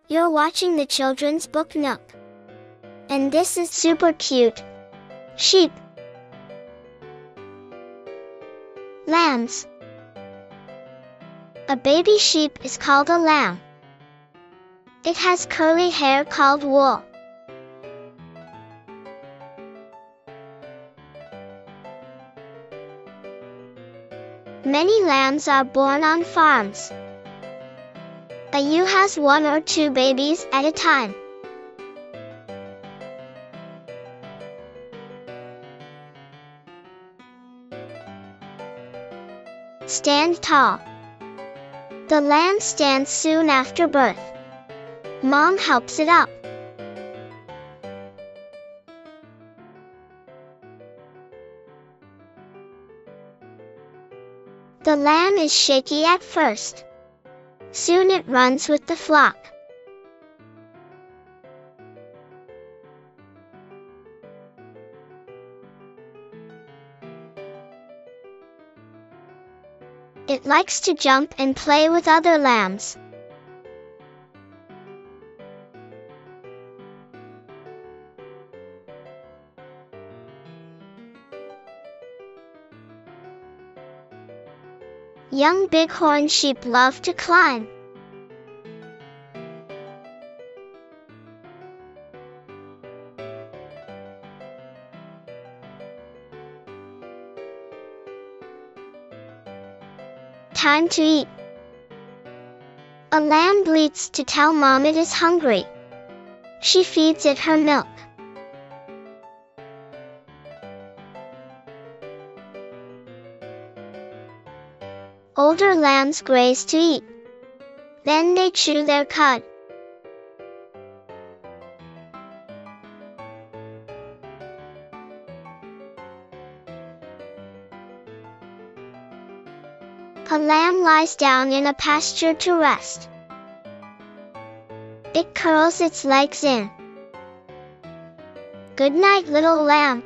You're watching the children's book Nook. And this is super cute. Sheep. Lambs. A baby sheep is called a lamb. It has curly hair called wool. Many lambs are born on farms. A ewe has 1 or 2 babies at a time. Stand tall. The lamb stands soon after birth. Mom helps it up. The lamb is shaky at first. Soon it runs with the flock. It likes to jump and play with other lambs. Young bighorn sheep love to climb. Time to eat. A lamb bleats to tell mom it is hungry. She feeds it her milk. Older lambs graze to eat. Then they chew their cud. A lamb lies down in a pasture to rest. It curls its legs in. Good night, little lamb.